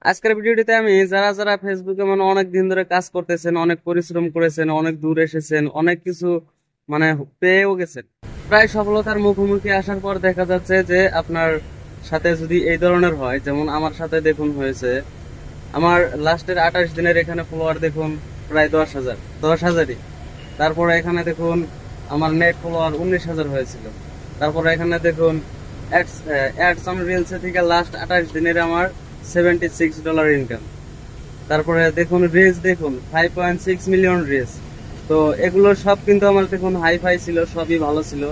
আজকের ভিডিওটিতে আমি যারা যারা ফেসবুকে মানে অনেক দিন ধরে কাজ করতেছেন, অনেক পরিশ্রম করেছেন, অনেক দূর এসেছেন, অনেক কিছু মানে পেয়েও গেছেন, প্রায় সফলতার মুখোমুখি আসার পর দেখা যাচ্ছে যে আপনার সাথে যদি এই ধরনের হয়, যেমন আমার সাথে দেখুন হয়েছে। আমার লাস্টের 28 দিনের এখানে ফলোয়ার দেখুন প্রায় 10,000, 10,000ই। তারপরে এখানে দেখুন আমার নেট ফলোয়ার 19,000 হয়েছিল। তারপরে এখানে দেখুন অ্যাডস অন রিলসে থেকে লাস্ট 28 দিনের আমার $76 ইনকাম। তারপরে দেখুন রিলস দেখুন 5.6 মিলিয়ন রিলস। তো এগুলো সব কিন্তু আমার দেখুন হাই ফাই ছিল, সবই ভালো ছিল।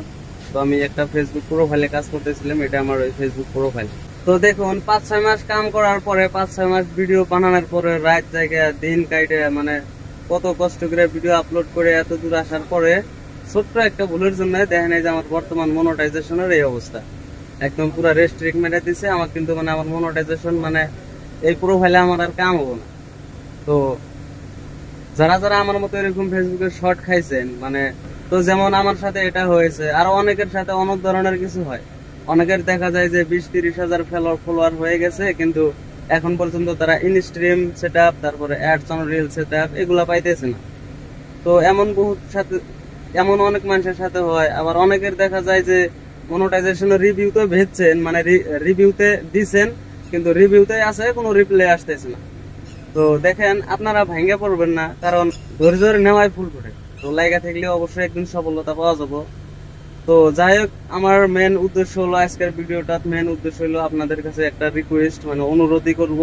তো আমি একটা ফেসবুক প্রোফাইলে কাজ করতেছিলাম, এটা আমার ওই ফেসবুক প্রোফাইল। তো দেখুন 5-6 মাস কাম করার পরে, 5-6 মাস ভিডিও বানানোর পরে, রাত জায়গায় দিন কাইটে মানে কত কষ্ট করে ভিডিও আপলোড করে এত দূর আসার পরে ছোট্ট একটা ভুলের জন্য দেখেন এই যে আমার বর্তমান মনোটাইজেশনের এই অবস্থা। একদম পুরো রেস্ট্রিক্ট মেরে দিছে আমার, কিন্তু মানে আমার মনোটাইজেশন মানে এই প্রোফাইলে আমার আর কাম হবো না। তো যারা যারা আমার মতো এরকম ফেসবুকে শর্ট খাইছেন মানে, তো যেমন আমার সাথে এটা হয়েছে, আরো অনেকের সাথে অনেক ধরনের কিছু হয়। অনেকের দেখা যায় যে 20-30 হাজার ফলোয়ার হয়ে গেছে, কিন্তু এখন পর্যন্ত তারা ইনস্ট্রিম সেট আপ, তারপরে ads on reel set up এগুলা পাইতেছে না। তো এমন বহুত সাথে, এমন অনেক মানুষের সাথে হয়। আবার অনেকের দেখা যায় যে মনোটাইজেশনের রিভিউতে ভেজছেন, মানে রিভিউতে দিছেন, কিন্তু রিভিউতে আছে কোনো রিপ্লাই আসতেছে না। তো দেখেন আপনারা ভাঙ্গে পড়বেন না, কারণ ধৈর্য নেওয়াই ফুল করে। তো লাইগা থাকলে অবশ্যই একদিন সফলতা পাওয়া যাবে। তো যাই হোক, আমার মেন উদ্দেশ্য হলো আজকের ভিডিওটা, মেন উদ্দেশ্য হলো আপনাদের কাছে একটা রিকোয়েস্ট মানে অনুরোধই করব।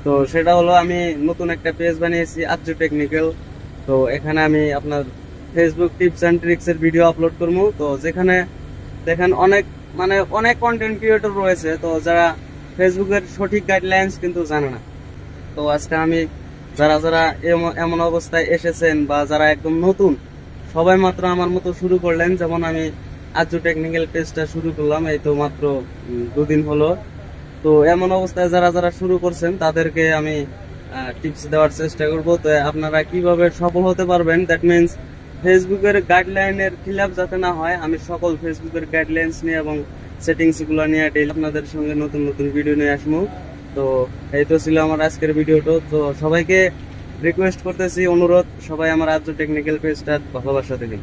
তো সেটা হলো আমি নতুন একটা পেজ বানিয়েছি আচ্ছু টেকনিক্যাল। তো এখানে আমি আপনার ফেসবুক টিপস অ্যান্ড ট্রিক্স এর ভিডিও আপলোড করবো। তো যেখানে দেখেন অনেক মানে অনেক কন্টেন্ট ক্রিয়েটর রয়েছে, তো যারা ফেসবুকের সঠিক গাইডলাইন্স কিন্তু জানে না। তো আজকে আমি যারা যারা এমন অবস্থায় এসেছেন বা যারা একদম নতুন, সবাই মাত্র আমার মতো শুরু করলেন, যেমন আমি আজু টেকনিক্যাল পেজটা শুরু করলাম এই তো মাত্র 2 দিন হলো। তো এমন অবস্থায় যারা যারা শুরু করছেন তাদেরকে আমি টিপস দেওয়ার চেষ্টা করব। তো আপনারা কিভাবে সফল হতে পারবেন, দ্যাট মিনস ফেসবুকের গাইডলাইনের খিলাফ যাতে না হয়, আমি সকল ফেসবুকের গাইডলাইন্স নিয়ে এবং সেটিংস গুলো নিয়ে ডেইলি আপনাদের সঙ্গে নতুন নতুন ভিডিও নিয়ে আসবো। তো এই তো ছিল আমার আজকের ভিডিওটা। তো সবাইকে রিকোয়েস্ট করতেছি, অনুরোধ, সবাই আমার আজও টেকনিক্যাল পেজটা ভালোবাসা দেবেন।